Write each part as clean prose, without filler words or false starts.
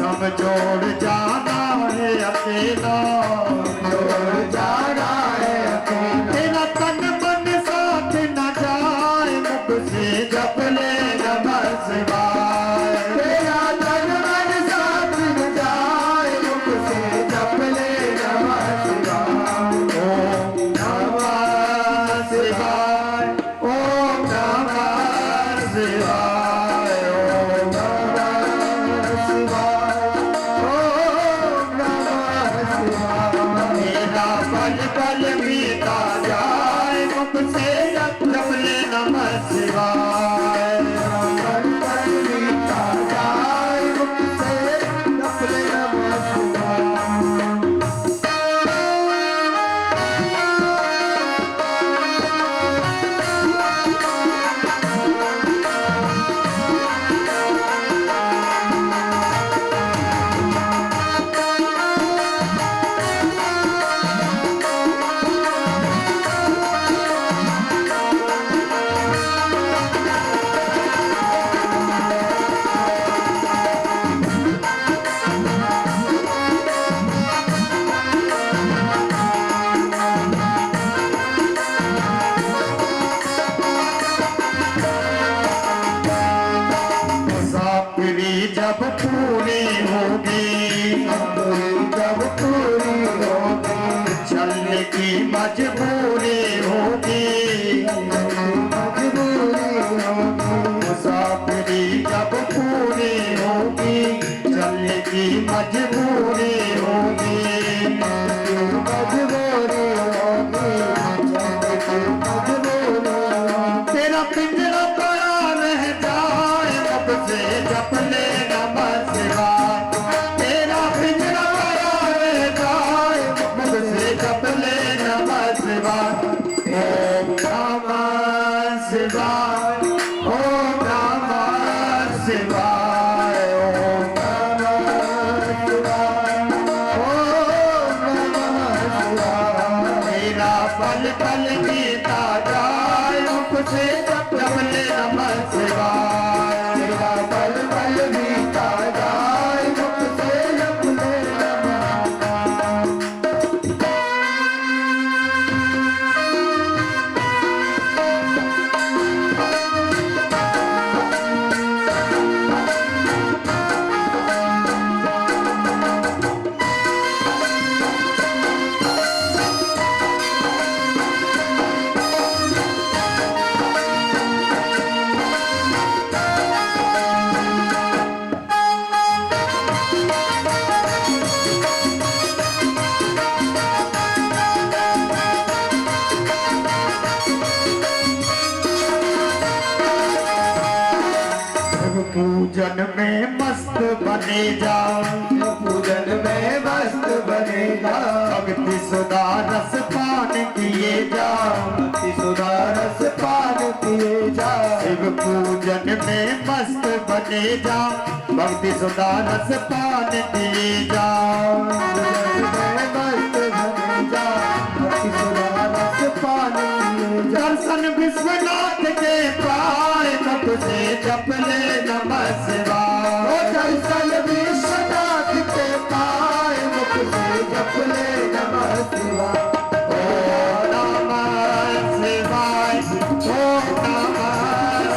सब जोड़ जाना है अकेला, जोड़ जाना है अकेला। तेरा तन मन साथ न जाए, मुख से जप ले नमः शिवाय। तेरा तन मन साथ न जाए, मुख से जप ले नमः शिवाय। ओम नमः शिवाय, ओम नमः शिवाय, ओम नमः शिवाय, ओम नमः शिवाय। मेरा पल पल बीता जाए, मुख से जप ले नमः शिवाय। पल पल बीता जाए, मुख से जप ले नमः शिवाय। मुसाफिरी जब पूरी होगी, जब पूरी होगी, चलने की मजबूरी होगी, मजबूरी होगी। मुसाफिरी जब पूरी होगी, चलने की मजबूरी होगी, मजबूरी होगी, चलने की मजबूरी होगी। तेरा पिंजरा पड़ा रह जाए, मुख से जप ले नमः शिवाय। तेरा पिंजरा पड़ा रह जाए, मुख से जप ले नमः शिवाय। ओम नमः शिवाय, ओम नमः शिवाय, ओम नमः शिवाय, ओम नमः शिवाय। मेरा पल पल बीता जाए, मुख से जप ले नमः शिवाय। मेरा पल पल बीता जाए, मुख से जप ले नमः शिवाय। पूजन में मस्त बने जाओ, पूजन में मस्त बने जाओ। भक्ति सुधा रस पान किए जाओ, भक्ति सुधा रस पान किए जाओ। शिव पूजन में मस्त बने जाओ, भक्ति सुधा रस पान किए जाओ। मस्त बने जाओ, भक्ति सुधा रस पान किए जाओ। दर्शन विश्वनाथ के पाए, मुख से जप ले नमः शिवाय। ओ दर्शन विश्वनाथ के पाए, मुख से जप ले नमः शिवाय। ओम नमः शिवाय, ओम नमः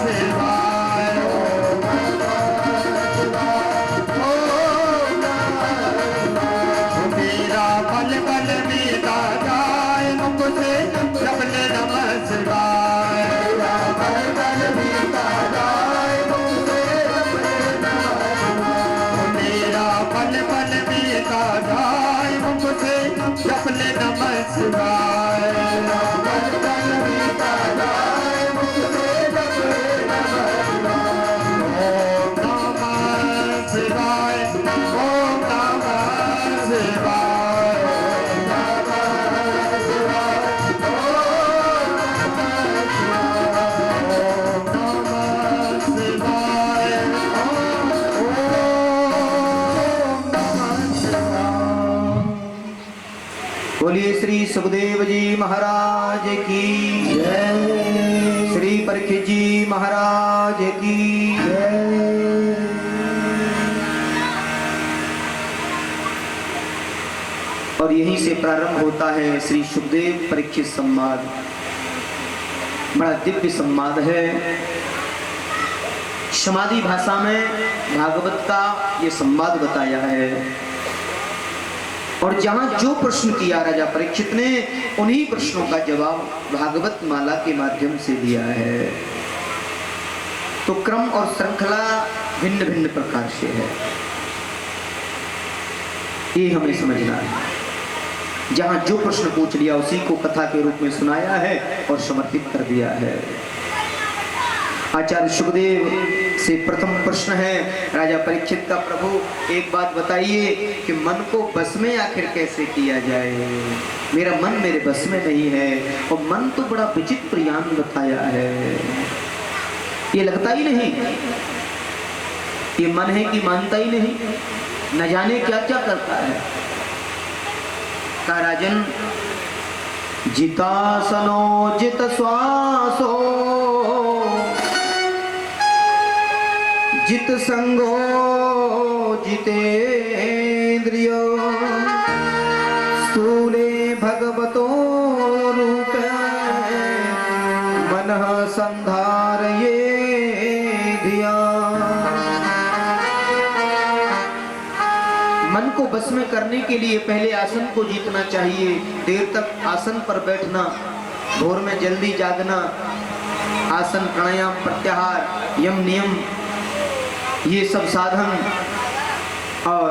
शिवाय, ओम नमः शिवाय, ओम नमः शिवाय। मेरा पल पल बीता जाए, मुख से जप ले नमः शिवाय। मेरा पल पल बीता जाए, मुख से जप ले नमः शिवाय। मेरा पल पल बीता जाए, मुख से जप ले नमः शिवाय। मेरा पल पल बीता जाए, मुख से जप ले नमः शिवाय। ओम नमः शिवाय, ओम नमः शिवाय, ओम नमः शिवाय, ओम नमः शिवाय, ओम नमः शिवाय, ओम नमः शिवाय। बोलिए श्री सुखदेव जी महाराज की जय, श्री परीक्षित जी महाराज की जय। और यहीं से प्रारंभ होता है श्री सुखदेव परीक्षित संवाद। बड़ा दिव्य संवाद है। समाधि भाषा में भागवत का ये संवाद बताया है, और जहां जो प्रश्न किया राजा परीक्षित ने, उन्हीं प्रश्नों का जवाब भागवत माला के माध्यम से दिया है। तो क्रम और श्रृंखला भिन्न भिन्न प्रकार से है, ये हमें समझना है। जहां जो प्रश्न पूछ लिया उसी को कथा के रूप में सुनाया है और समर्पित कर दिया है। आचार्य सुखदेव से प्रथम प्रश्न है राजा परीक्षित का, प्रभु एक बात बताइए कि मन को बस में आखिर कैसे किया जाए। मेरा मन मेरे बस में नहीं है, और मन तो बड़ा विचित्र यान बताया है, ये लगता ही नहीं, ये मन है कि मानता ही नहीं, न जाने क्या क्या करता है। का राजन, जितासनो जित श्वासो जित संगो जितेन्द्रियो स्थूले भगवतो रूपे मनः संधारये धिया। मन को बस में करने के लिए पहले आसन को जीतना चाहिए। देर तक आसन पर बैठना, भोर में जल्दी जागना, आसन प्राणायाम प्रत्याहार यम नियम ये सब साधन, और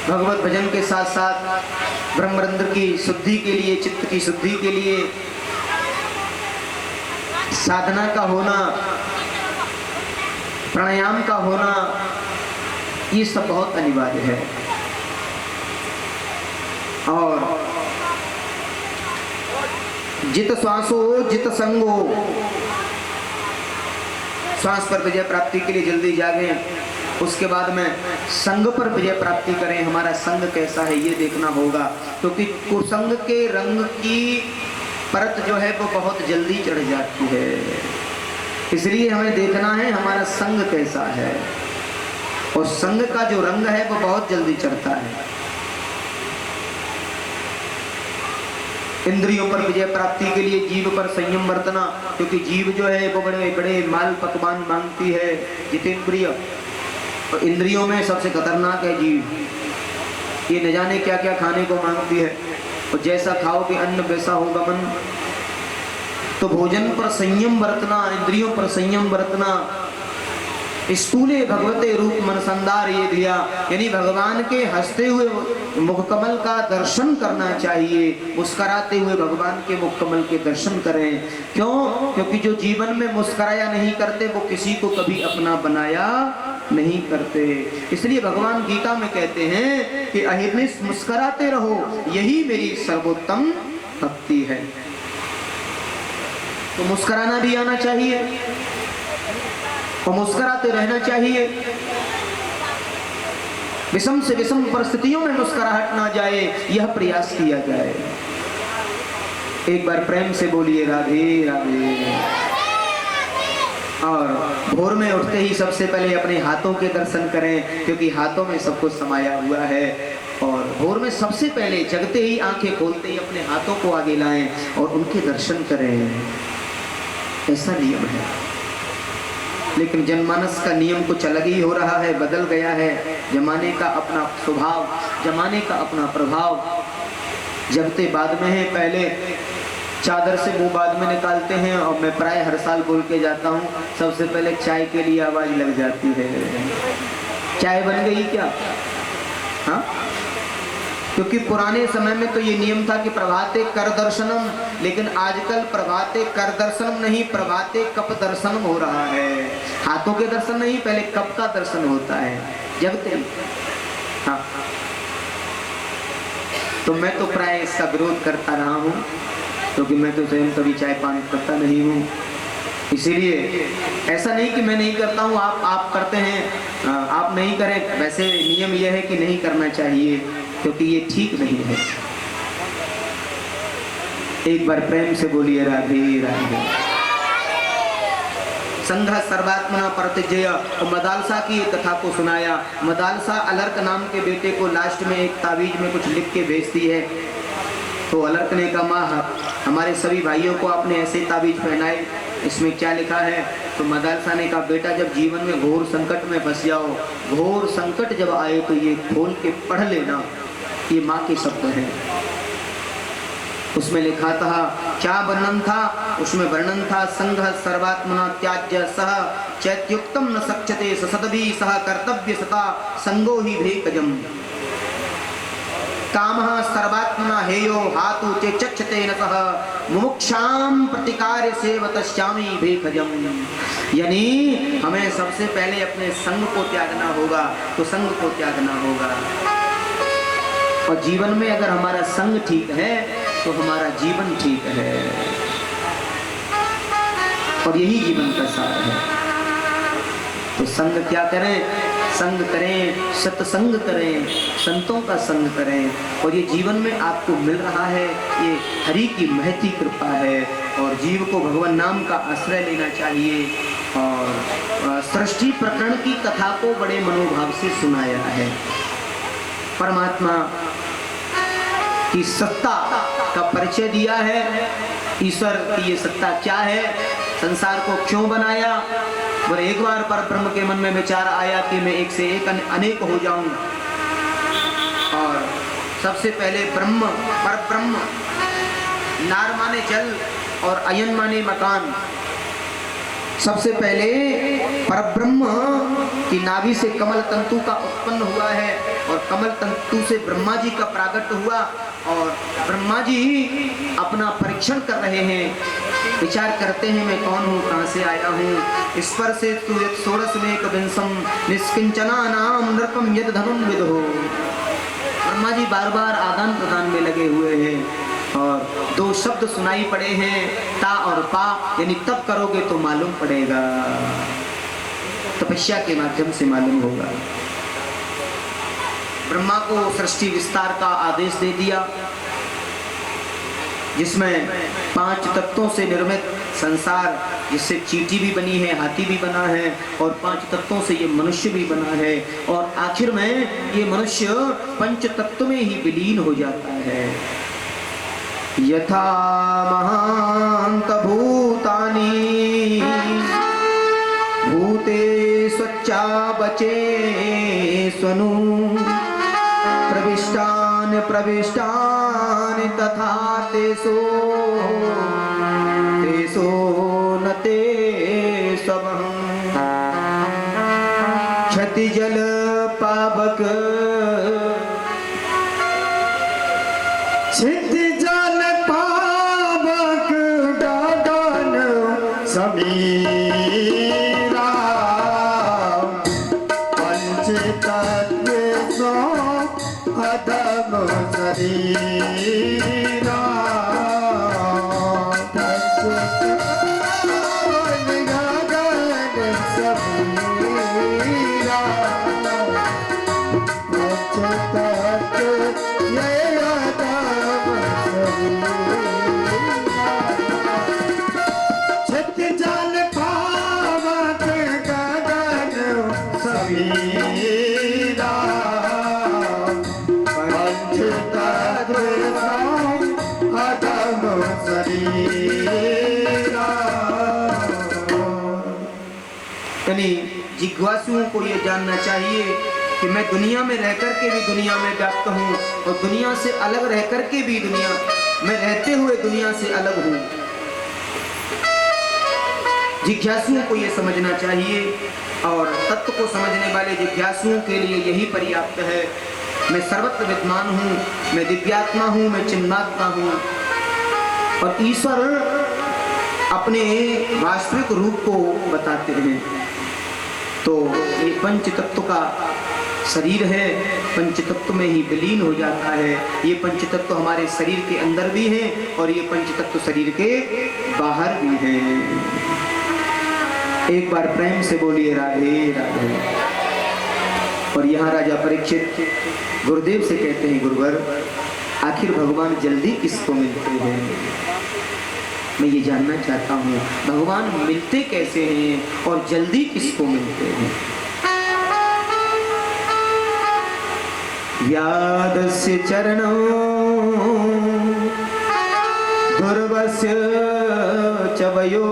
भगवत भजन के साथ साथ ब्रह्मरंध्र की शुद्धि के लिए, चित्त की शुद्धि के लिए साधना का होना, प्राणायाम का होना, ये सब बहुत अनिवार्य है। और जित श्वासो जित संगो, श्वास पर विजय प्राप्ति के लिए जल्दी जागें, उसके बाद में संग पर विजय प्राप्ति करें। हमारा संग कैसा है ये देखना होगा, क्योंकि कुसंग के रंग की परत जो है वो बहुत जल्दी चढ़ जाती है। इसलिए हमें देखना है हमारा संग कैसा है, और संग का जो रंग है वो बहुत जल्दी चढ़ता है। इंद्रियों पर विजय प्राप्ति के लिए जीव पर संयम बरतना, क्योंकि जीव जो है वो बड़े बड़े माल पकवान मांगती है। जितेंद्रिय, और इंद्रियों में सबसे खतरनाक है जीव, ये न जाने क्या क्या खाने को मांगती है, और जैसा खाओगे अन्न वैसा होगा मन। तो भोजन पर संयम बरतना, इंद्रियों पर संयम बरतना। स्थूले भगवते रूप मन संदार ये दिया, यानी भगवान के हंसते हुए मुखकमल का दर्शन करना चाहिए। मुस्कुराते हुए भगवान के मुखकमल के दर्शन करें। क्यों? क्योंकि जो जीवन में मुस्कुराया नहीं करते वो किसी को कभी अपना बनाया नहीं करते। इसलिए भगवान गीता में कहते हैं कि अहिर्निश मुस्कुराते रहो, यही मेरी सर्वोत्तम भक्ति है। तो मुस्कुराना भी आना चाहिए और मुस्कुराते रहना चाहिए। विषम से विषम परिस्थितियों में मुस्कुराहट ना जाए, यह प्रयास किया जाए। एक बार प्रेम से बोलिए राधे राधे। और भोर में उठते ही सबसे पहले अपने हाथों के दर्शन करें, क्योंकि हाथों में सब कुछ समाया हुआ है। और भोर में सबसे पहले जगते ही, आंखें खोलते ही अपने हाथों को आगे लाएं और उनके दर्शन करें। ऐसा नियम है, लेकिन जनमानस का नियम कुछ अलग ही हो रहा है, बदल गया है। जमाने का अपना स्वभाव, जमाने का अपना प्रभाव। जगते बाद में है, पहले चादर से मुंह बाद में निकालते हैं। और मैं प्राय हर साल बोल के जाता हूँ, सबसे पहले चाय के लिए आवाज लग जाती है। चाय बन गई क्या? हाँ, क्योंकि पुराने समय में तो ये नियम था कि प्रभाते कर दर्शनम, लेकिन आजकल प्रभाते कर दर्शनम नहीं, प्रभाते कप दर्शनम हो रहा है। हाथों के दर्शन नहीं, पहले कप का दर्शन होता है जगते। हाँ, तो मैं तो प्राय इसका विरोध करता रहा हूँ, क्योंकि मैं तो स्वयं कभी चाय पान करता नहीं हूँ। इसीलिए ऐसा नहीं कि मैं नहीं करता हूँ, आप करते हैं, आप नहीं करें। वैसे नियम यह है कि नहीं करना चाहिए, क्योंकि ये ठीक नहीं है। एक बार प्रेम से बोलिए राधे राधे। संघ सर्वात्मना परत्यज्य। और मदालसा की एक कथा को सुनाया। मदालसा अलर्क नाम के बेटे को लास्ट में एक तावीज में कुछ लिख के भेजती है। तो अलर्क ने कहा, माँ हमारे सभी भाइयों को आपने ऐसे तावीज पहनाए, इसमें क्या लिखा है? तो मदालसा ने कहा, बेटा जब जीवन में घोर संकट में फंस जाओ, घोर संकट जब आए तो ये खोल के पढ़ लेना, ये माँ के शब्द हैं। उसमें लिखा था, क्या वर्णन था? उसमें वर्णन था, संघ सर्वात्मना त्याज्य सह चैत्युक्तम न सक्ष्यते ससदभि सह कर्तव्य सता संगो ही भेकजम। कामः सर्वात्मना हेयो हातु चे चक्षते न सह मुमुक्षाम प्रतिकार सेवतश्यामी भेखजम। यानी हमें सबसे पहले अपने संग को त्यागना होगा, तो संग को त्यागना होगा। और जीवन में अगर हमारा संग ठीक है तो हमारा जीवन ठीक है, और यही जीवन का सार है। तो संग क्या करें? संग करें, सत्संग करें, संतों का संग करें। और ये जीवन में आपको मिल रहा है, ये हरि की महती कृपा है। और जीव को भगवान नाम का आश्रय लेना चाहिए। और सृष्टि प्रकरण की कथा को बड़े मनोभाव से सुनाया है। परमात्मा की सत्ता का परिचय दिया है। ईश्वर की ये सत्ता क्या है, संसार को क्यों बनाया। और एक बार पर ब्रह्म के मन में विचार आया कि मैं एक से एक अनेक हो जाऊं। और सबसे पहले ब्रह्म, पर ब्रह्म, नार माने जल और अयन माने मकान। सबसे पहले परब्रह्म की नाभि से कमल तंतु का उत्पन्न हुआ है, और कमल तंतु से ब्रह्मा जी का प्रागट हुआ। और ब्रह्मा जी अपना परीक्षण कर रहे हैं, विचार करते हैं, मैं कौन हूँ, कहाँ से आया हूँ। स्पर्श से तु यत् षोडश में कविंसम निष्किंचना नाम नृपम यद धनुम विदो। ब्रह्मा जी बार बार आदान प्रदान में लगे हुए हैं। और दो शब्द सुनाई पड़े हैं, ता और पा, यानी तब करोगे तो मालूम पड़ेगा, तपस्या के माध्यम से मालूम होगा। ब्रह्मा को सृष्टि विस्तार का आदेश दे दिया, जिसमें 5 तत्वों से निर्मित संसार, जिससे चींटी भी बनी है, हाथी भी बना है, और 5 तत्वों से ये मनुष्य भी बना है। और आखिर में ये मनुष्य पंच तत्व में ही विलीन हो जाता है। यथा महांत भूतानि भूते स्वच्छा बचे स्वनु प्रविष्टान प्रविष्टान तथा तेसो तेसो न ते सबहं क्षति जल पावक क्षिति जल पावक गगन समीरा पंच तत्व सो अधम शरीरा पंच गगन समीरा पंच तत्व ये क्षिति जल पावक गगन समीरा पंच तत्व अधम शरीरा। यानी जिज्ञासुओं को ये जानना चाहिए कि मैं दुनिया में रह करके भी दुनिया में व्याप्त हूँ, और दुनिया से अलग रह करके भी दुनिया में रहते हुए दुनिया से अलग हूँ। जिज्ञासुओं को ये समझना चाहिए, और तत्व को समझने वाले जिज्ञासुओं के लिए यही पर्याप्त है। मैं सर्वत्र विद्यमान हूँ, मैं दिव्यात्मा हूँ, मैं चिन्मात्मा हूँ। और ईश्वर अपने वास्तविक रूप को बताते हैं। तो ये पंच तत्व का शरीर है, पंच तत्व में ही विलीन हो जाता है। ये पंच तत्व हमारे शरीर के अंदर भी हैं, और ये पंच तत्व शरीर के बाहर भी हैं। एक बार प्रेम से बोलिए राधे राधे। और यहाँ राजा परीक्षित गुरुदेव से कहते हैं, गुरुवर आखिर भगवान जल्दी किसको मिलते हैं? मैं ये जानना चाहता हूँ भगवान मिलते कैसे हैं और जल्दी किसको मिलते हैं। व्यादस्य चरणौ ध्रुवस्य च वयो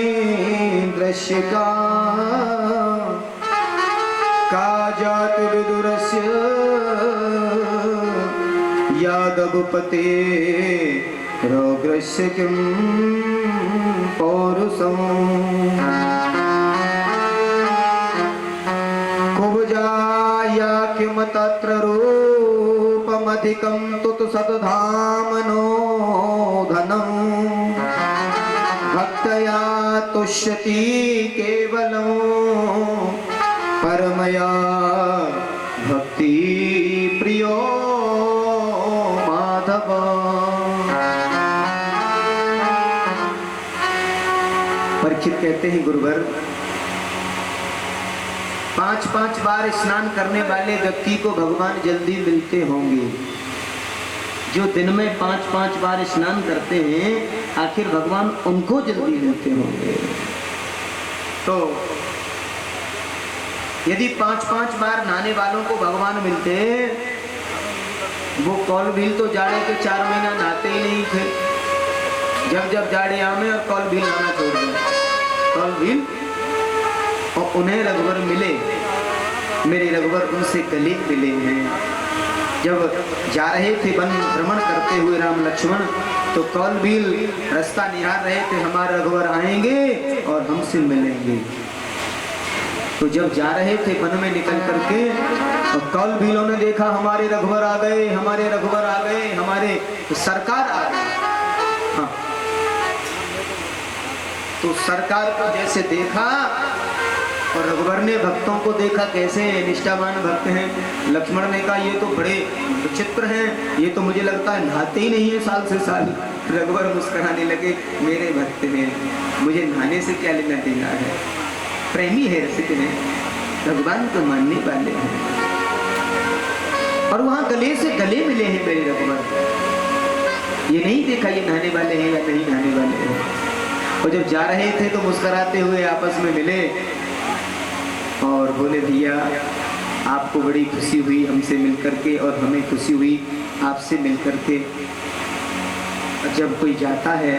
विद्यागजेन्द्रस्य का जाति विदुरस्य यादवपते रोग्रस्य किं पौरुषम् कुब्जाया किं तत्र रूपमधिकं तुत सद्धामनो धनम् भक्तया तुष्यति केवलं परमया भक्ति प्रियो माधव। परीक्षित कहते हैं गुरुवर 5-5 बार स्नान करने वाले व्यक्ति को भगवान जल्दी मिलते होंगे। जो दिन में 5-5 बार स्नान करते हैं आखिर भगवान उनको जल्दी मिलते होंगे। तो यदि 5-5 बार नहाने वालों को भगवान मिलते, वो कौल भील तो जाड़े के 4 महीना नहाते ही नहीं थे। जब जब जाड़े आमे और कौल भील नहाना छोड़ दिया। कौल भील और उन्हें रघुवर मिले, मेरे रघुवर उनसे गले मिले हैं। जब जा रहे थे वन भ्रमण करते हुए राम लक्ष्मण, तो कौल भील रास्ता निहार रहे थे, हमारे रघुवर आएंगे और हमसे मिलेंगे। तो जब जा रहे थे वन में निकल करके और कौल भीलों ने देखा हमारे रघुवर आ गए, हमारे रघुवर आ गए, हमारे सरकार आ गए। हाँ। तो सरकार को जैसे देखा और रघुवर ने भक्तों को देखा कैसे निष्ठावान भक्त हैं। लक्ष्मण ने कहा ये तो बड़े विचित्र हैं, ये तो मुझे लगता है नहाते ही नहीं है साल से साल। रघुवर मुस्कुराने लगे, मेरे भक्त हैं, मुझे नहाने से क्या लेना देना है। प्रेमी है, रसिक है, भगवान को मानने वाले हैं। और वहां गले से गले मिले हैं मेरे रघुवर। ये नहीं देखा ये नहाने वाले हैं या नहीं नहाने वाले हैं। और जब जा रहे थे तो मुस्कुराते हुए आपस में मिले और बोले भैया आपको बड़ी खुशी हुई हमसे मिलकर के और हमें खुशी हुई आपसे मिलकर के। जब कोई जाता है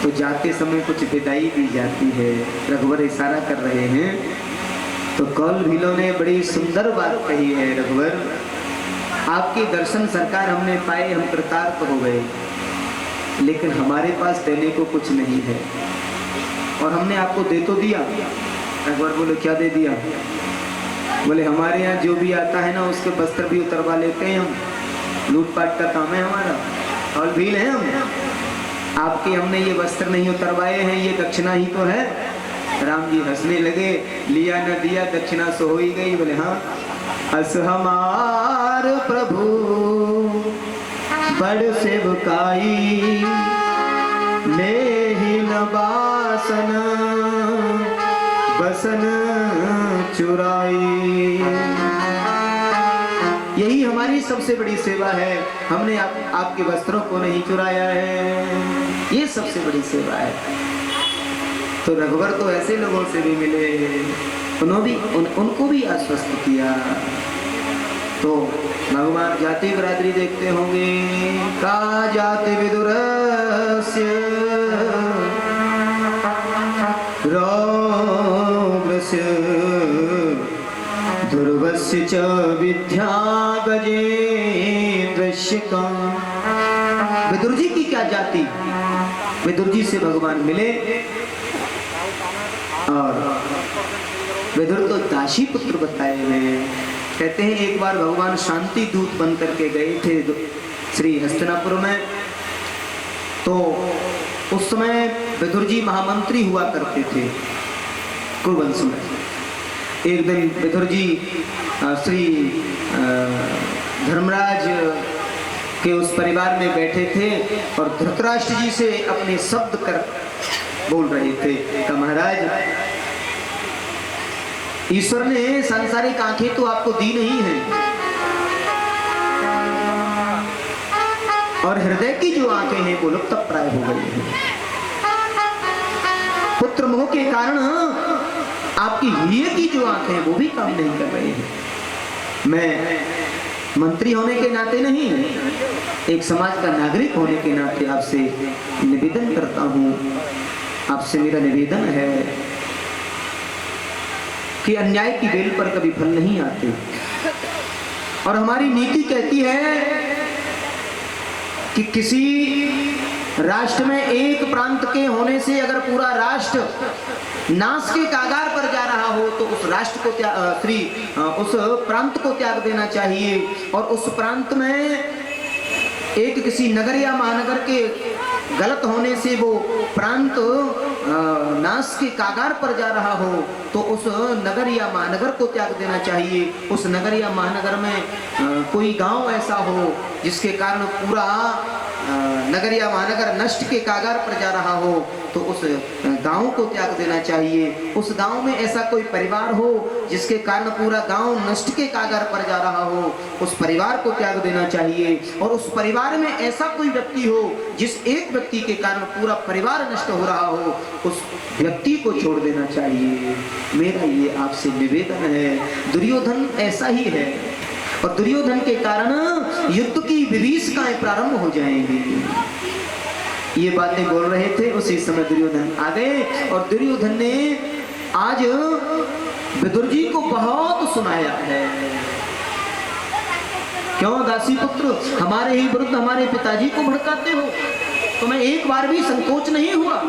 तो जाते समय कुछ विदाई दी जाती है। रघुवर इशारा कर रहे हैं तो कौल भीलों ने बड़ी सुंदर बात कही है, रघुवर आपके दर्शन सरकार हमने पाए, हम कृतार्थ हो गए, लेकिन हमारे पास देने को कुछ नहीं है और हमने आपको दे तो दिया। रघुवर बोले क्या दे दिया? बोले हमारे यहाँ जो भी आता है ना उसके वस्त्र भी उतरवा लेते हैं हम, लूटपाट का काम है हमारा और भील है हम। आपके हमने ये वस्त्र नहीं उतरवाए हैं, ये दक्षिणा ही तो है। राम जी हंसने लगे, लिया न दिया दक्षिणा सो हो ही गई। बोले हाँ, अस हमार प्रभु बड़ सेवकाई ले ही न बासन बसन चुराई। यही हमारी सबसे बड़ी सेवा है, हमने आपके वस्त्रों को नहीं चुराया है, ये सबसे बड़ी सेवा है। तो रघुवर तो ऐसे लोगों से भी मिले, उनको भी आश्वस्त किया। तो भगवान जाति बरादरी देखते होंगे, का जाति विदुरस्य रोग्रस्य ध्रुवस्य च विद्यागजेन्द्रस्य का। विदुर जी की क्या जाति? विदुर जी से भगवान मिले और विदुर तो दासी पुत्र बताए हैं। कहते हैं एक बार भगवान शांति दूत बन करके गए थे श्री हस्तिनापुर में, तो उस समय विदुर जी महामंत्री हुआ करते थे कुरुवंश में। एक दिन विदुर जी श्री धर्मराज के उस परिवार में बैठे थे और धृतराष्ट्र जी से अपने शब्द कर बोल रहे थे कि महाराज ईश्वर ने सांसारिक आंखें तो आपको दी नहीं है, और हृदय की जो आंखें हैं वो लुप्त प्राय हो गई हैं। पुत्र मोह के कारण आपकी हृदय की जो आंखें हैं वो भी काम नहीं कर रही हैं। मैं मंत्री होने के नाते नहीं, एक समाज का नागरिक होने के नाते आपसे निवेदन करता हूं, आपसे मेरा निवेदन है कि अन्याय की बेल पर कभी फल नहीं आते। और हमारी नीति कहती है कि किसी राष्ट्र में एक प्रांत के होने से अगर पूरा राष्ट्र नाश के कागार पर जा रहा हो तो उस राष्ट्र को उस प्रांत को त्याग देना चाहिए। और उस प्रांत में एक किसी नगर या महानगर के गलत होने से वो प्रांत नाश के कागार पर जा रहा हो तो उस नगर या महानगर को त्याग देना चाहिए। उस नगर या महानगर में कोई गांव ऐसा हो जिसके कारण पूरा नगर या महानगर नष्ट के कागार पर जा रहा हो तो उस गांव को त्याग देना चाहिए। उस गांव में ऐसा कोई परिवार हो जिसके कारण पूरा गांव नष्ट के कागार पर जा रहा हो, उस परिवार को त्याग देना चाहिए। और उस परिवार में ऐसा कोई व्यक्ति हो जिस एक व्यक्ति के कारण पूरा परिवार नष्ट हो रहा हो, उस व्यक्ति को छोड़ देना चाहिए। मेरा ये आपसे निवेदन है। दुर्योधन ऐसा ही है और दुर्योधन के कारण युद्ध की विभीषिकाएं प्रारंभ हो जाएंगी। ये बातें बोल रहे थे, उसी समय दुर्योधन आ गए और दुर्योधन ने आज विदुर जी को बहुत सुनाया है। क्यों दासी पुत्र हमारे ही विरुद्ध हमारे पिताजी को भड़काते हो? तुम्हें एक बार भी संकोच नहीं हुआ?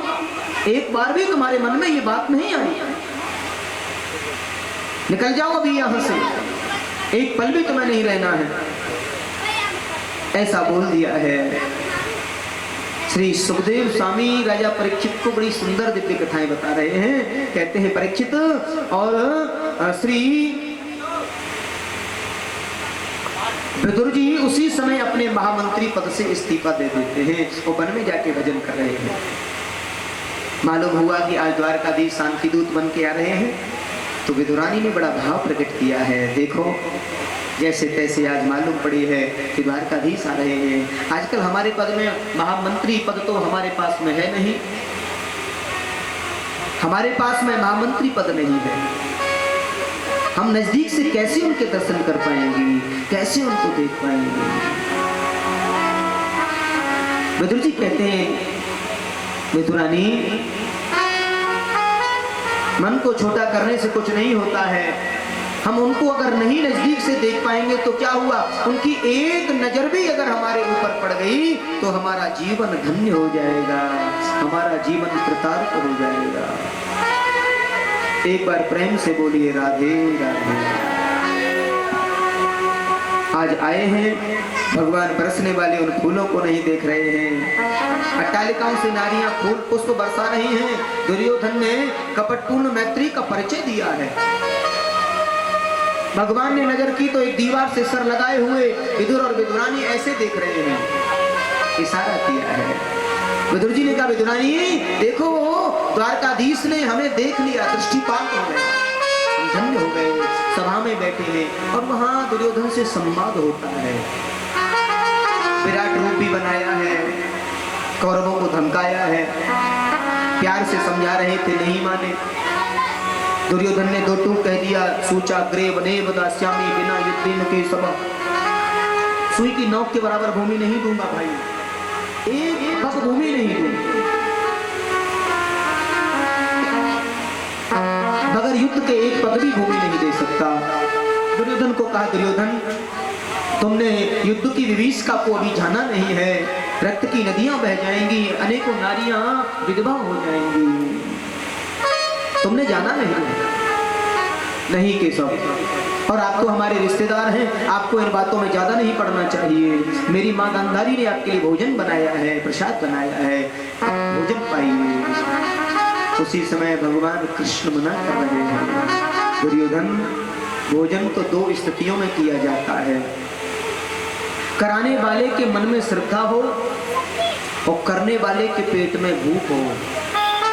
एक बार भी तुम्हारे मन में ये बात नहीं आई? निकल जाओ अभी यहां से, एक पल भी तुम्हें नहीं रहना है। ऐसा बोल दिया है। श्री सुखदेव स्वामी राजा परीक्षित को बड़ी सुंदर दिव्य कथाएं बता रहे हैं। कहते हैं परीक्षित और श्री विदुर जी उसी समय अपने महामंत्री पद से इस्तीफा दे देते हैं और वन में जाके भजन कर रहे हैं। मालूम हुआ कि आज द्वारकाधीश शांति दूत बन के आ रहे हैं तो विदुरानी ने बड़ा भाव प्रकट किया है। देखो जैसे तैसे आज मालूम पड़ी है कि द्वारकाधीश आ रहे हैं। आजकल हमारे पद में महामंत्री पद तो हमारे पास में है नहीं, हमारे पास में महामंत्री पद नहीं है। हम नजदीक से कैसे उनके दर्शन कर पाएंगे, कैसे उनको देख पाएंगे? विदुर जी कहते हैं विदुरानी मन को छोटा करने से कुछ नहीं होता है। हम उनको अगर नहीं नजदीक से देख पाएंगे तो क्या हुआ? उनकी एक नजर भी अगर हमारे ऊपर पड़ गई तो हमारा जीवन धन्य हो जाएगा, हमारा जीवन कृतार्थ हो जाएगा। एक बार प्रेम से बोलिए राधे राधे। आज आए हैं, भगवान बरसने वाले उन फूलों को नहीं देख रहे हैं। अट्टालिकाओं से नारियां फूल पुष्प बरसा रही हैं। दुर्योधन ने कपटपूर्ण मैत्री का परिचय दिया है। भगवान ने नजर की तो एक दीवार से सर लगाए हुए विदुर और विदुरानी ऐसे देख रहे हैं, इशारा किया है। विदुर जी ने कहा विदुरानी देखो द्वारकाधीश ने हमें देख लिया, दृष्टिपात हो गए, हम धन्य हो गए। सभा में बैठे हैं और वहां दुर्योधन से संवाद होता है। विराट रूप भी बनाया है, कौरवों को धमकाया है, प्यार से समझा रहे थे, नहीं माने। दुर्योधन ने दो टूक कह दिया, सूचा ग्रेव नेव दास्यामी बिना युद्धेन के सभा। सुई की नोक के बराबर भूमि नहीं दूंगा भाई, एक पग भूमि नहीं दूंगा मगर युद्ध के एक पग भी भूमि नहीं दे सकता। दुर्योधन को कहा दुर्योधन तुमने युद्ध की विभीषिका को अभी जाना नहीं है, रक्त की नदियां बह जाएंगी, अनेकों नारियां विधवा हो जाएंगी, तुमने जाना नहीं केशव। और आप तो हमारे रिश्तेदार हैं, आपको इन बातों में ज्यादा नहीं पड़ना चाहिए। मेरी माँ गांधारी ने आपके लिए भोजन बनाया है, प्रसाद बनाया है, भोजन पाइए। उसी समय भगवान कृष्ण मना कर रहे हैं, दुर्योधन भोजन तो दो स्थितियों में किया जाता है, कराने वाले के मन में श्रद्धा हो और करने वाले के पेट में भूख हो।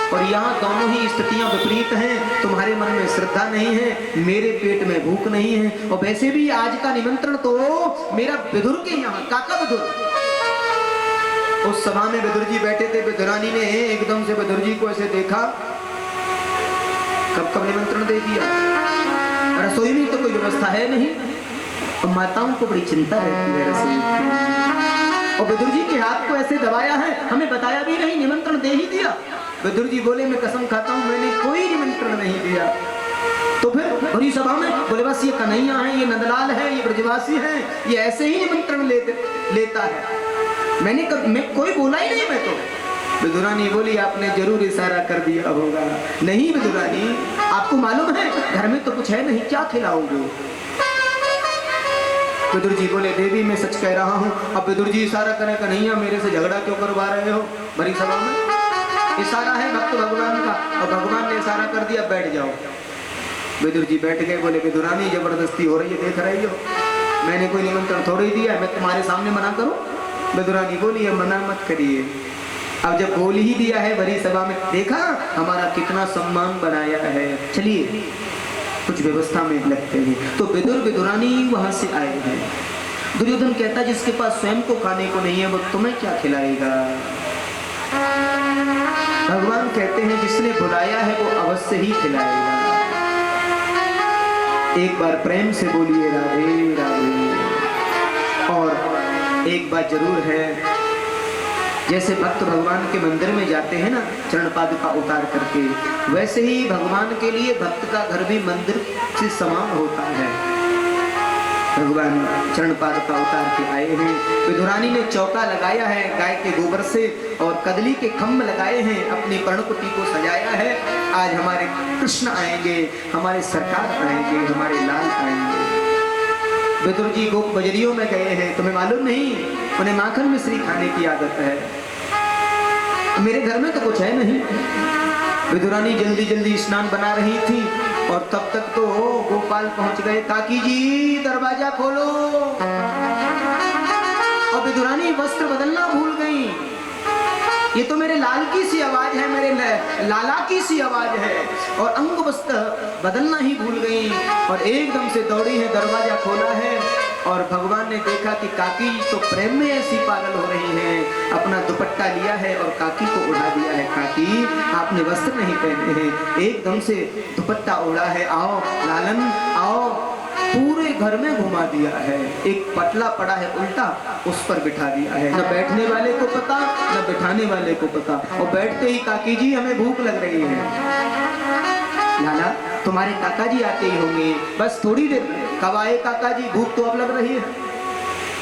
और यहाँ दोनों ही स्थितियां विपरीत हैं। तुम्हारे मन में श्रद्धा नहीं है, मेरे पेट में भूख नहीं है। और वैसे भी आज का निमंत्रण तो मेरा विदुर के यहाँ, काका विदुर उस सभा में विदुर जी बैठे थे। विदुरानी ने एकदम से विदुर जी को ऐसे देखा, कब कब निमंत्रण दे दिया। रसोई में तो कोई व्यवस्था है नहीं, और माताओं को बड़ी चिंता रहती है रसोई की। और विदुर जी के हाथ को ऐसे दबाया है, हमें बताया भी नहीं, निमंत्रण दे ही दिया। विदुर जी बोले मैं कसम खाता हूं मैंने कोई निमंत्रण नहीं दिया। तो फिर बड़ी सभा में बोले बस ये कन्हैया है, ये नंदलाल है, ये ब्रजवासी है, ये ऐसे ही निमंत्रण लेता है, मैं कोई बोला ही नहीं। मैं तो विदुरानी बोली आपने जरूर इशारा कर दिया होगा। नहीं विदुरानी, आपको मालूम है घर में तो कुछ है नहीं, क्या खिलाओगे? विदुर जी बोले देवी मैं सच कह रहा हूँ। अब विदुर जी इशारा करें कन्हैया मेरे से झगड़ा क्यों करवा रहे हो? बड़ी सभा में इशारा है भक्त भगवान का, और भगवान ने इशारा कर दिया बैठ जाओ। विदुर जी बैठ गए। बोले विदुरानी जबरदस्ती हो रही है, देख रही हो, मैंने कोई निमंत्रण थोड़ी दिया, मैं तुम्हारे सामने मना करूं? विदुरानी बोली मना मत करिए। अब जब बोल ही दिया है बड़ी सभा में, देखा हमारा कितना सम्मान बनाया है, चलिए कुछ व्यवस्था में लगते हैं। तो विदुर विदुरानी वहां से आए हैं। दुर्योधन कहता जिसके पास स्वयं को खाने को नहीं है वो तुम्हें क्या खिलाएगा? भगवान कहते हैं जिसने बुलाया है वो अवश्य ही खिलाएगा। एक बार प्रेम से बोलिए राधे राधे। और एक बात जरूर है, जैसे भक्त भगवान के मंदिर में जाते हैं ना चरण पादुका उतार करके, वैसे ही भगवान के लिए भक्त का घर भी मंदिर से समान होता है। भगवान चरण पादुका उतार के आए हैं। विदुरानी ने चौका लगाया है गाय के गोबर से, और कदली के खम्भ लगाए हैं, अपनी पर्णकुटी को सजाया है। आज हमारे कृष्ण आएंगे, हमारे सरकार आएंगे, हमारे लाल आएंगे। विदुर जी गोप बजरियों में गए हैं, तुम्हें मालूम नहीं, उन्हें माखन मिश्री खाने की आदत है। मेरे घर में तो कुछ है नहीं। विदुरानी जल्दी जल्दी स्नान बना रही थी, और तब तक तो गोपाल पहुंच गए। काकी जी दरवाजा खोलो। और विदुरानी वस्त्र बदलना भूल गई। ये तो मेरे लाल की सी आवाज है, मेरे लाला की सी आवाज है, और अंग वस्त्र बदलना ही भूल गई। और एकदम से दौड़ी है, दरवाजा खोला है, और भगवान ने देखा कि काकी तो प्रेम में ऐसी पागल हो रही हैं। अपना दुपट्टा लिया है और काकी को उड़ा दिया है। काकी आपने वस्त्र नहीं पहने हैं। एकदम से दुपट्टा उड़ा है। आओ लालन आओ। पूरे घर में घुमा दिया है। एक पटला पड़ा है उल्टा, उस पर बिठा दिया है। न बैठने वाले को पता, न बिठाने वाले को पता। और बैठते ही काकी जी हमें भूख लग रही है। लाला तुम्हारे काका जी आते ही होंगे, बस थोड़ी देर। कब आए काका जी? भूख तो अब लग रही है।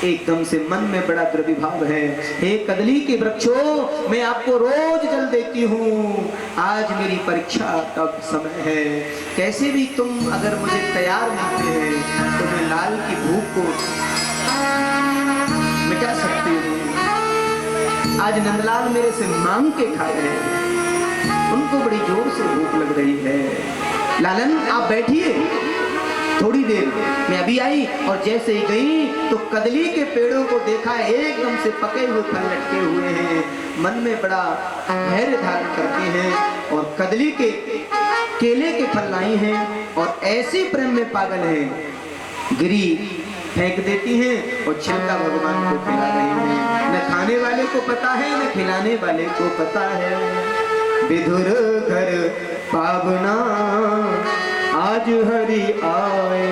एकदम से मन में बड़ा द्रविभाव है। हे कदली के वृक्षों, मैं आपको रोज जल देती हूँ, आज मेरी परीक्षा का समय है। कैसे भी तुम अगर मुझे तैयार मिलते हैं तो मैं लाल की भूख को मिटा सकती हूँ। आज नंदलाल मेरे से मांग के खाए हैं, उनको बड़ी जोर से भूख लग रही है। लालन आप बैठिए, थोड़ी देर मैं अभी आई। और जैसे ही गई तो कदली के पेड़ों को देखा, एकदम से पके हुए फल लटके हुए हैं। मन में बड़ा धैर्य धारण करती हैं, और कदली के केले के फल लाई हैं, और ऐसे प्रेम में पागल हैं, गिरी फेंक देती हैं और छिलका भगवान को खिला रही हैं। न खाने वाले को पता है, न खिलाने वाले को पता है। विधुर घर पावना आज हरि आए,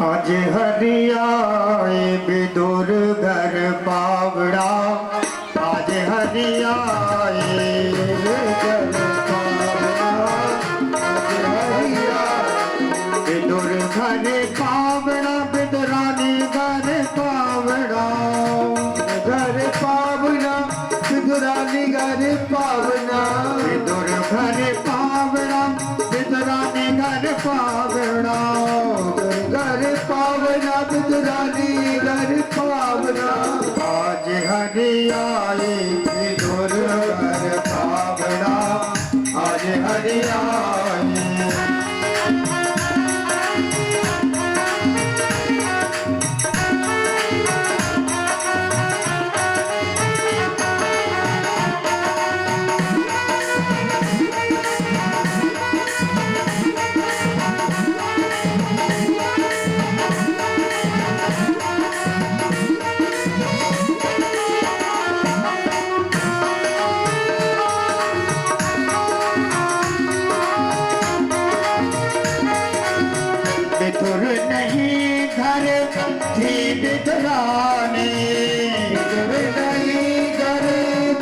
आज हरि आए। विदुर घर पावड़ा आज हरि आए। घर पावड़ा आज हरि आए। विदुर घर पावड़ा विदुरानी घर पावड़ा। घर पावना विदुरानी घर पावना। विदुर घर पावड़ा विदुरानी घर पावना। घर पावना विदुरानी घर पावना। आज हरि आए विदुर घर पावना आज हरि आए। घर थी बिदरानी, नहीं घर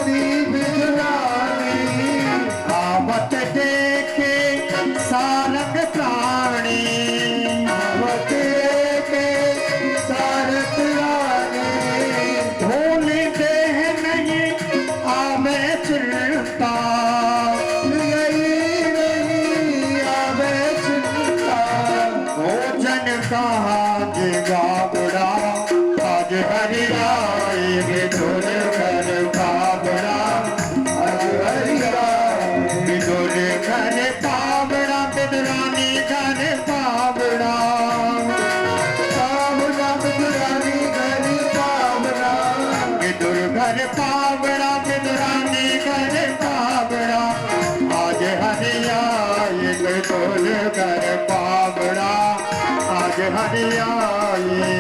थी बिदरानी, आवत देखे सारंग प्राणी, आवत देखे सारंग प्राणी, भूली देह नहीं आवे चिंता, नहीं आवे चिंता, भोजन कहाँ जगा बुढ़ा, आज हरियाई विदुर घर पावड़ा, आज हरियाई विदुर घर पावड़ा, विदुरानी घर पावड़ा, पावड़ा विदुरानी घर पावड़ा, विदुर घर पावड़ा, विदुरानी घर पावड़ा, आज हरियाई विदुर घर पावड़ा, आज हरियाई।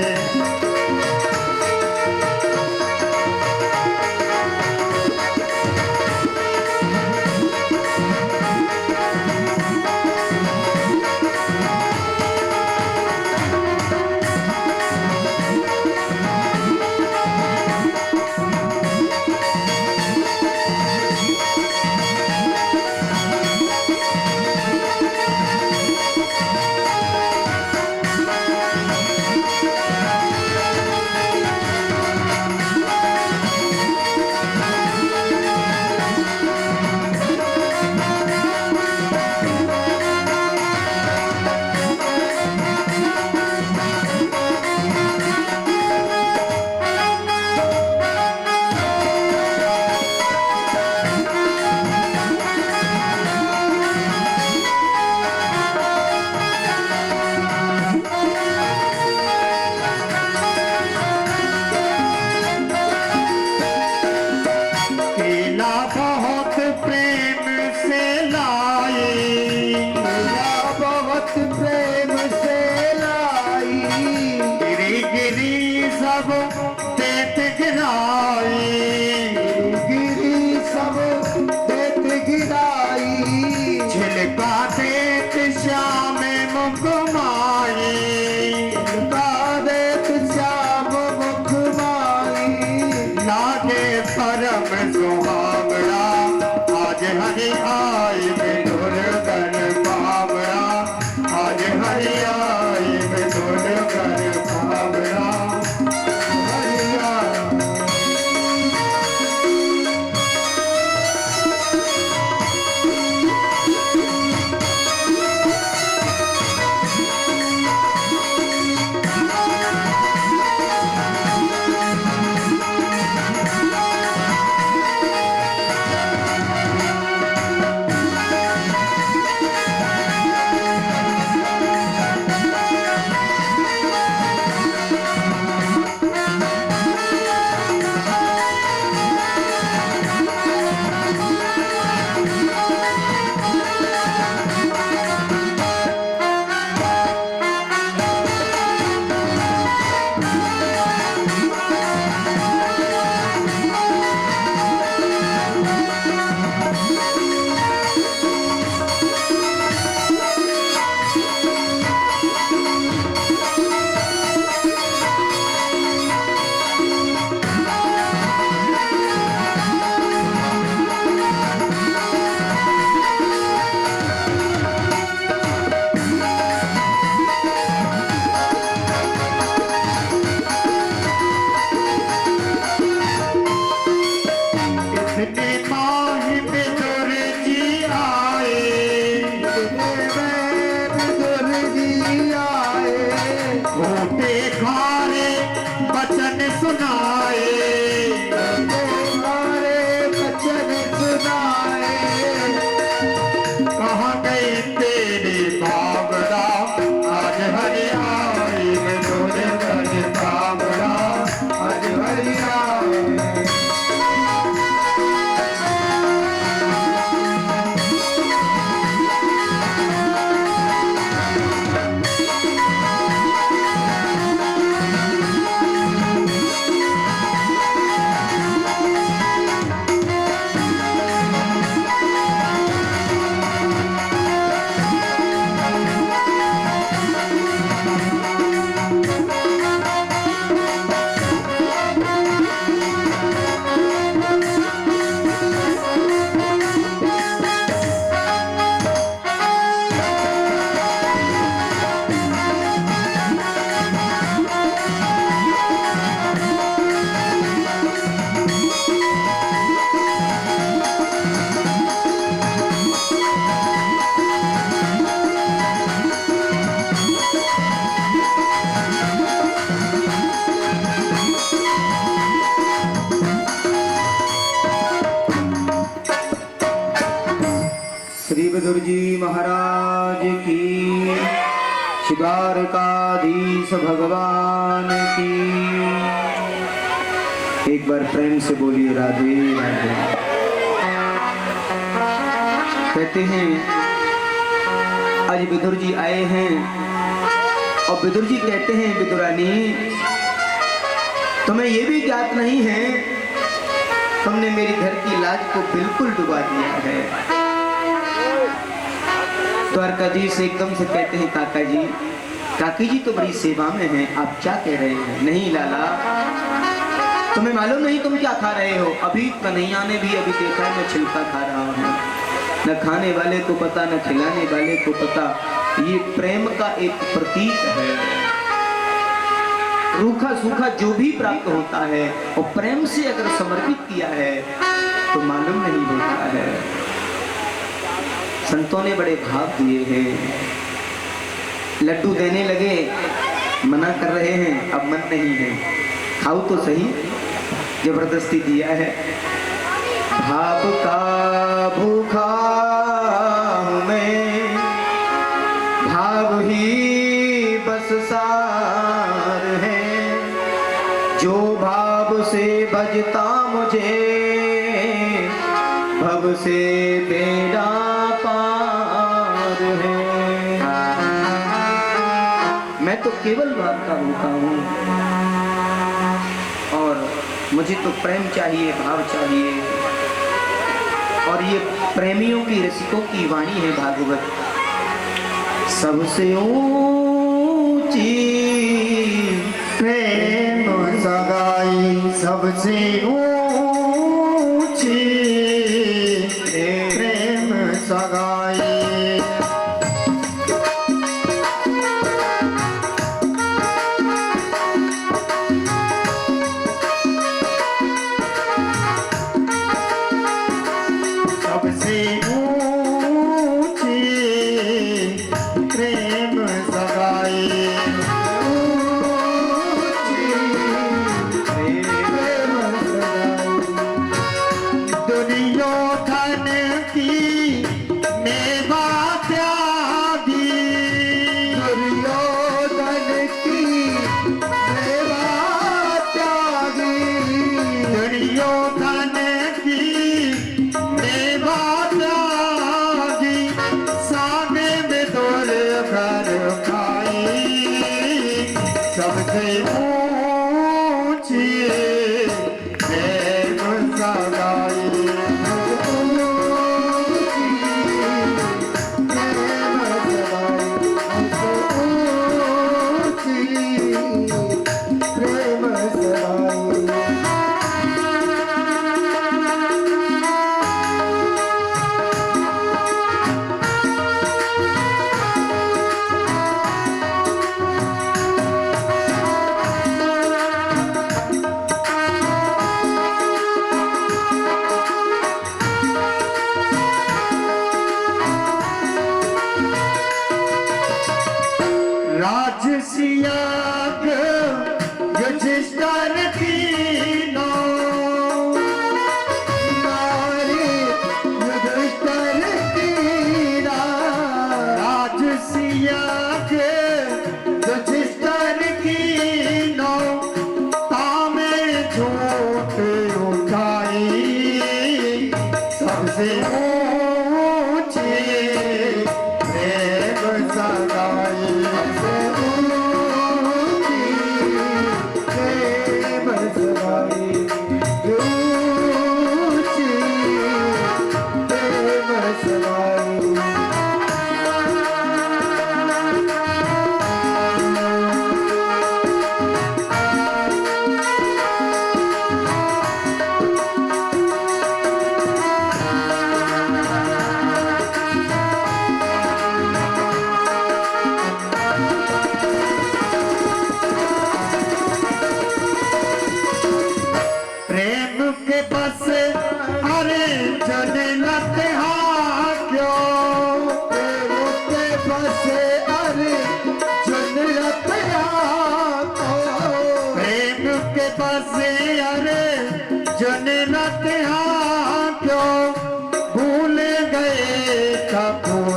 विदुर जी महाराज की, द्वारकाधीश भगवान की। एक बार प्रेम से बोलिए राधे राधे। कहते हैं आज विदुर जी आए हैं और विदुर जी कहते हैं विदुरानी तुम्हें ये भी ज्ञात नहीं है तुमने मेरी घर की लाज को बिल्कुल डुबा दिया है। द्वारकाधीश एकदम से कहते हैं काकी जी तो बड़ी सेवा में हैं, आप क्या कह रहे हैं? नहीं लाला तुम्हें मालूम नहीं तुम क्या खा रहे हो। अभी कन्हैया ने भी अभी देखा है मैं छिलका खा रहा हूँ। न खाने वाले को पता न खिलाने वाले को पता। ये प्रेम का एक प्रतीक है। रूखा सूखा जो भी प्राप्त होता है और प्रेम से अगर समर्पित किया है तो मालूम नहीं होता है। संतों ने बड़े भाव दिए हैं। लड्डू देने लगे मना कर रहे हैं, अब मन नहीं है, खाओ तो सही, जबरदस्ती दिया है। भाव का भूखा हूं मैं, भाव ही बस सार है, जो भाव से बजता मुझे भव से बेड़ा पार है। मैं तो केवल भाव का भूखा हूँ और मुझे तो प्रेम चाहिए, भाव चाहिए। और ये प्रेमियों की रसिकों की वाणी है भागवत। सबसे ऊंची प्रेम सगाई, सबसे ऊंची प्रेम सगाई। सबसे ऊंची प्रेम सगाई, प्रेम सगाई। दुर्योधन की मेवा त्यागी, दुर्योधन की मेवा त्यागी, दुर्योधन की मेवा त्यागी, सागे में दौड़ कर खाई। सबसे ऊंची प्रेम सगाई, प्रेम सगाई, प्रेम सगाई। राजसियाग युधिष्ठिर तीनों, नारी युधिष्ठिर तीना। राजसियाग युधिष्ठिर तीनों, तामे झूठ उठाई। सबसे ऊंची प्रेम सगाई, प्रेम के बस अरे जन लते क्यों, प्रेम के बस अरे जन लते प्रेम के बस अरे जन लते क्यों, भूल गए कपूर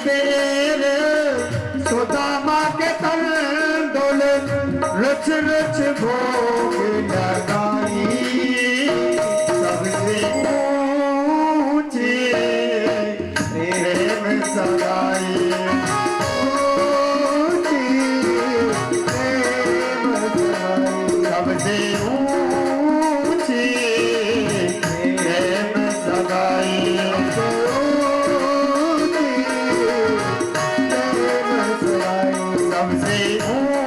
बेर सुदामा के तन डोल रच रच भोग लगाई सबसे ऊंची प्रेम सगाई ऊंची प्रेम सगाई सबसे ऊंची प्रेम सगाई सबसे ऊंची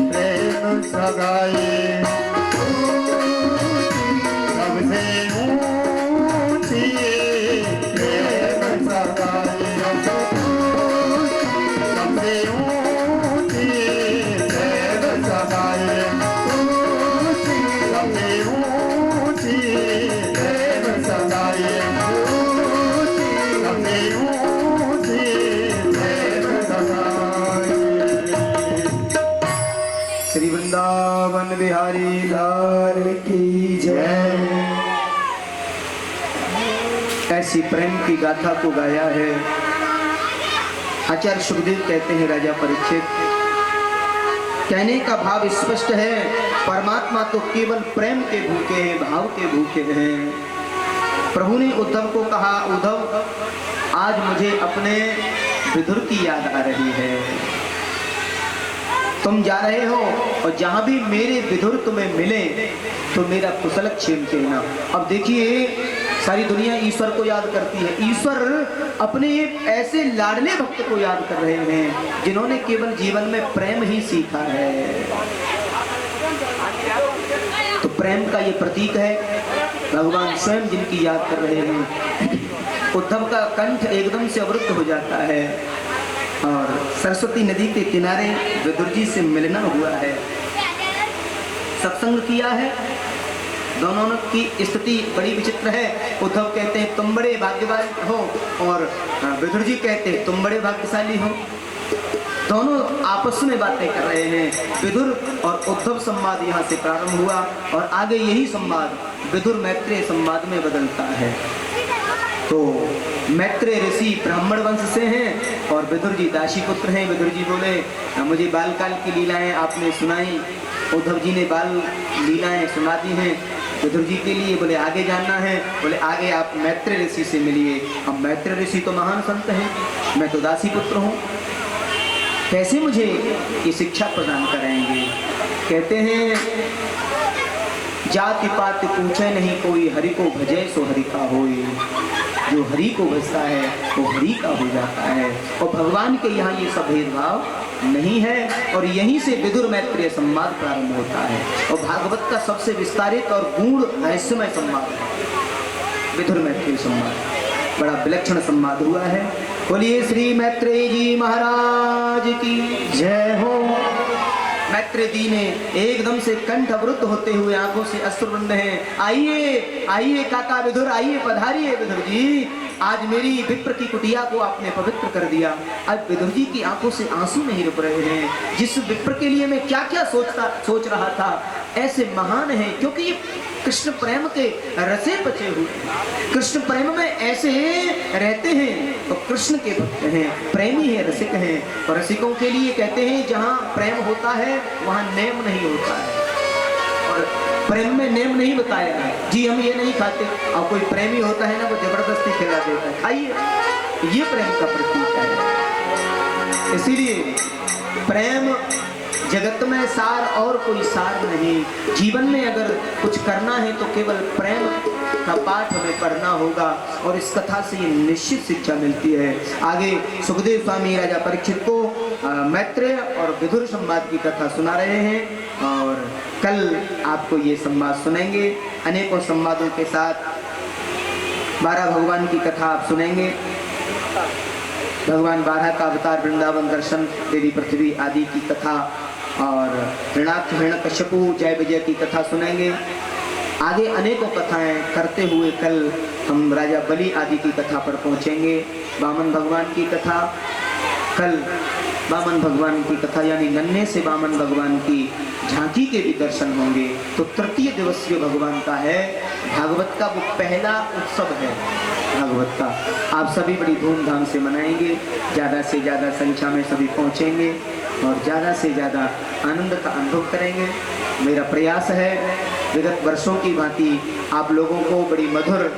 प्रेम सगाई सबसे ऊंची प्रेम सगाई सबसे ऊंची प्रेम सगाई सबसे ऊंची प्रेम सगाई सबसे ऊंची श्री वृंदावन बिहारी लाल की जय। ऐसी प्रेम की गाथा को गाया है आचार्य सुखदेव। कहते हैं राजा परीक्षित, कहने का भाव स्पष्ट है, परमात्मा तो केवल प्रेम के भूखे हैं, भाव के भूखे हैं। प्रभु ने उद्धव को कहा, उद्धव आज मुझे अपने विदुर की याद आ रही है। तुम जा रहे हो और जहां भी मेरे विदुर तुम्हें मिले तो मेरा कुशल क्षेम कहना। अब देखिए, सारी दुनिया ईश्वर को याद करती है, ईश्वर अपने ऐसे लाडले भक्त को याद कर रहे हैं जिन्होंने केवल जीवन में प्रेम ही सीखा है। तो प्रेम का ये प्रतीक है, भगवान स्वयं जिनकी याद कर रहे हैं। उद्धव का कंठ एकदम से अवरुद्ध हो जाता है और सरस्वती नदी के किनारे विदुर जी से मिलना हुआ है, सत्संग किया है। दोनों की स्थिति बड़ी विचित्र है। उद्धव कहते हैं तुम बड़े भाग्यवान हो और विदुर जी कहते हैं तुम बड़े भाग्यशाली हो। दोनों आपस में बातें कर रहे हैं। विदुर और उद्धव संवाद यहाँ से प्रारंभ हुआ और आगे यही संवाद विदुर मैत्रेय संवाद में बदलता है। तो मैत्रेय ऋषि ब्राह्मण वंश से हैं और विदुर जी दासी पुत्र हैं। विदुर जी बोले, मुझे बालकाल की लीलाएं आपने सुनाई। उद्धव जी ने बाल लीलाएं सुना दी हैं विदुर जी के लिए। बोले आगे जानना है, बोले आगे आप मैत्रेय ऋषि से मिलिए। अब मैत्रेय ऋषि तो महान संत हैं, मैं तो दासी पुत्र हूँ, कैसे मुझे ये शिक्षा प्रदान कराएंगे? कहते हैं जाति पात पूछे नहीं कोई, हरि को भजे सो हरि का होए। जो हरि को भजता है वो हरि का हो जाता है। और भगवान के यहाँ ये सब भेदभाव नहीं है और यहीं से विदुर मैत्रेय संवाद प्रारंभ होता है। और भागवत का सबसे विस्तारित और गूढ़ रहस्यमय संवाद है विदुर मैत्रेय संवाद। बड़ा विलक्षण संवाद हुआ है। बोलिए श्री मैत्रेय जी महाराज की जय हो। मैत्रेय जी ने एकदम से कंठ अवरुद्ध होते हुए आंखों से अश्रु बंद हैं। आइए आइए काका विदुर, आइए पधारिए विदुर जी। आज मेरी विप्र की कुटिया को आपने पवित्र कर दिया। आज विदुर जी की आंखों से आंसू नहीं रुक रहे हैं। जिस विप्र के लिए मैं क्या क्या सोच रहा था, ऐसे महान है क्योंकि ये कृष्ण प्रेम के रसे बचे हुए, कृष्ण प्रेम में ऐसे रहते हैं तो कृष्ण के भक्त हैं, प्रेमी है, रसिक हैं। और रसिकों के लिए कहते हैं जहाँ प्रेम होता है वहाँ नेम नहीं होता है। और प्रेम में नेम नहीं बताया है, जी हम ये नहीं खाते। और कोई प्रेमी होता है ना, वो जबरदस्ती खिला देता है, खाइए। ये प्रेम का प्रतीक है। इसीलिए प्रेम जगत में सार और कोई सार नहीं। जीवन में अगर कुछ करना है तो केवल प्रेम का पाठ हमें पढ़ना होगा और इस कथा से ये निश्चित शिक्षा मिलती है। आगे सुखदेव स्वामी राजा परीक्षित को मैत्रेय और विदुर संवाद की कथा सुना रहे हैं और कल आपको ये संवाद सुनेंगे। अनेकों संवादों के साथ 12 भगवान की कथा आप सुनेंगे। भगवान 12 का अवतार, वृंदावन दर्शन, देवी पृथ्वी आदि की कथा और ऋणाक्ष हिरण्यकश्यपु जय विजय की कथा सुनेंगे। आगे अनेकों कथाएं करते हुए कल हम राजा बलि आदि की कथा पर पहुंचेंगे। वामन भगवान की कथा कल बामन भगवान की कथा यानी नन्हे से बामन भगवान की झांकी के भी दर्शन होंगे। तो तृतीय दिवसीय भगवान का है, भागवत का वो पहला उत्सव है भागवत का। आप सभी बड़ी धूमधाम से मनाएंगे, ज़्यादा से ज़्यादा संख्या में सभी पहुँचेंगे और ज़्यादा से ज़्यादा आनंद का अनुभव करेंगे। मेरा प्रयास है विगत वर्षों की भांति आप लोगों को बड़ी मधुर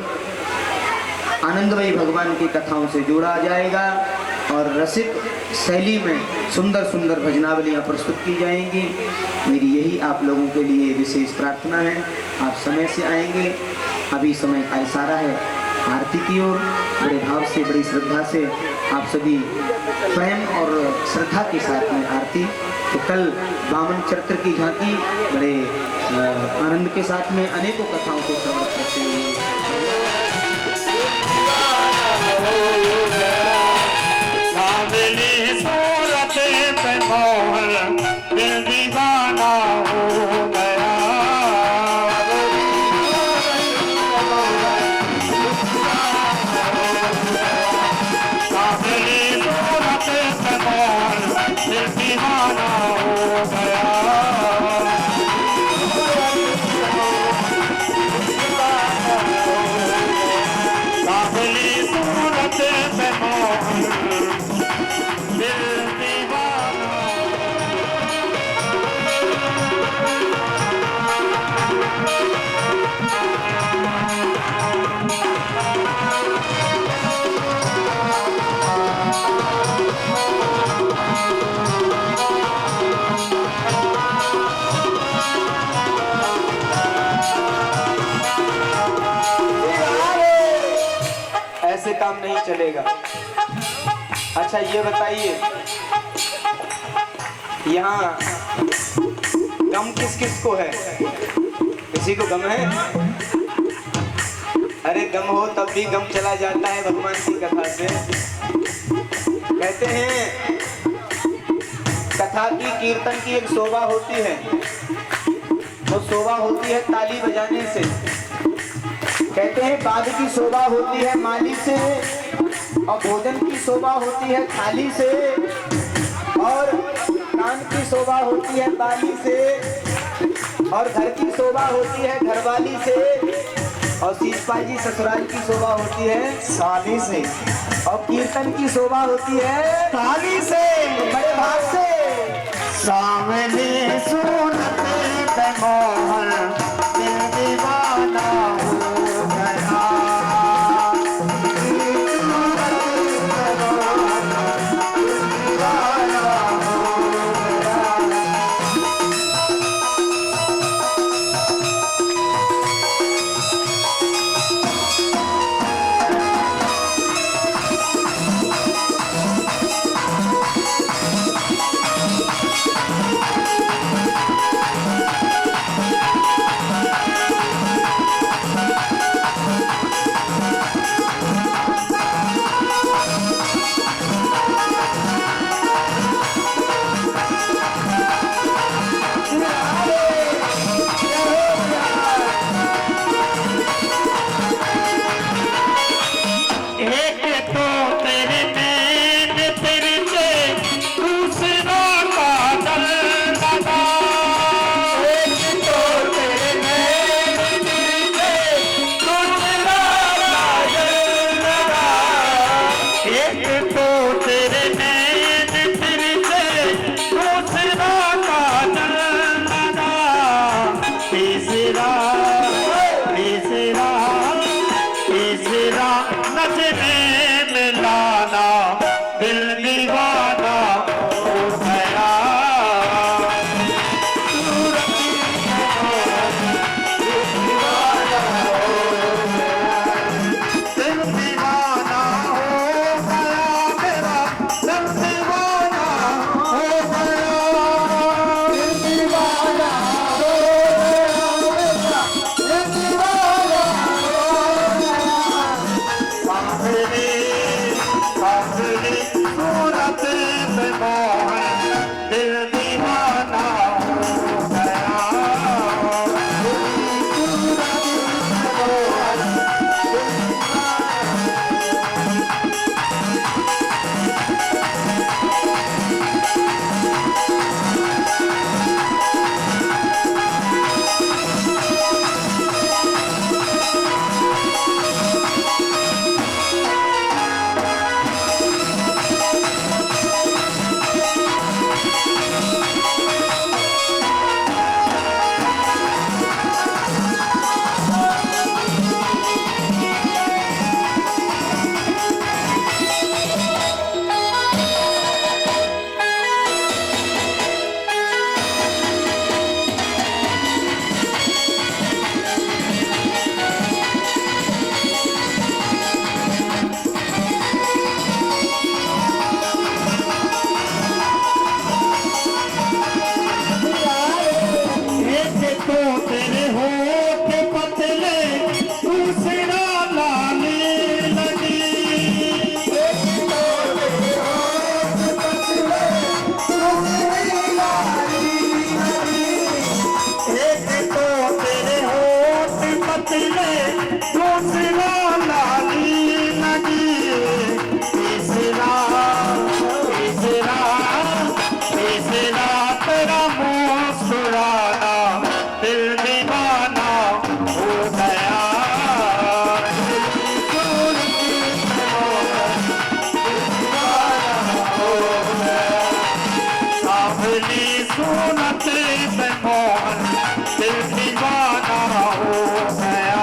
आनंदमयी भगवान की कथाओं से जोड़ा जाएगा और रसिक शैली में सुंदर सुंदर भजनावलियाँ प्रस्तुत की जाएंगी। मेरी यही आप लोगों के लिए विशेष प्रार्थना है। आप समय से आएंगे, अभी समय का इशारा है आरती की ओर। बड़े भाव से बड़ी श्रद्धा से आप सभी प्रेम और श्रद्धा के साथ में आरती। तो कल वामन चरित्र की झांकी बड़े आनंद के साथ में अनेकों कथाओं को श्रवण करते हुए सूरत पे मोहन दिल दीवाना हो गया। सूरत पे मोहन दिल दीवाना हो गया। सूरत पे मोहन ऐसे काम नहीं चलेगा। अच्छा ये बताइए, यहाँ गम किस किस को है? किसी को गम है? अरे गम हो तब भी गम चला जाता है भगवान की कथा से। कहते हैं कथा की कीर्तन की एक शोभा होती है, वो शोभा होती है ताली बजाने से। कहते हैं बाघ की शोभा होती है माली से, और भोजन की शोभा होती है थाली से, और कान की शोभा होती है ताली से, और घर की शोभा होती है घरवाली से, और सीसपाल जी ससुराल की शोभा होती है साली से, और कीर्तन की शोभा होती है ताली से, बड़े भाग से। सामने सूरत पे मोहन दिल दीवाना हो गया। दूसरा लाली लगी तीसरा तीसरा तीसरा तेरा मुस्कुराना दिल दीवाना हो गया सावली सूरते पे मोहन दिल दीवाना हो गया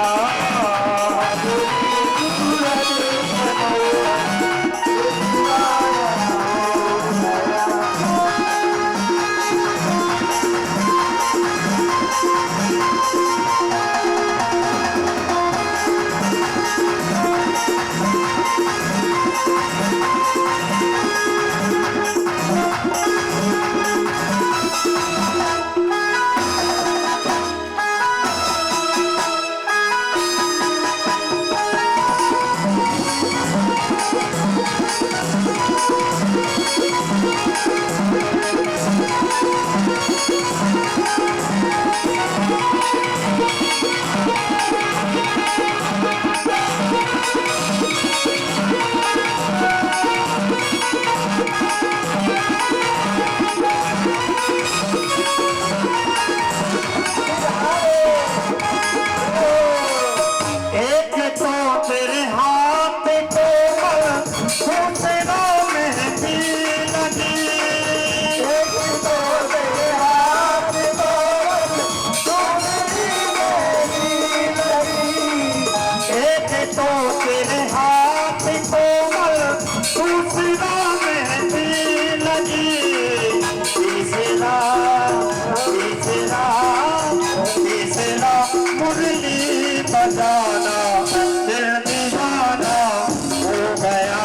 एक तो तेरे हाथ कोमल दूसरा मेहंदी लगी एक तो तेरे हाथ कोमल दूसरी मेहंदी लगी एक तो तेरे हाथ कोमल दूसरा मेहंदी लगी तीसरा तीसरा तीसरा मुरली बजाना दिल दीवाना हो गया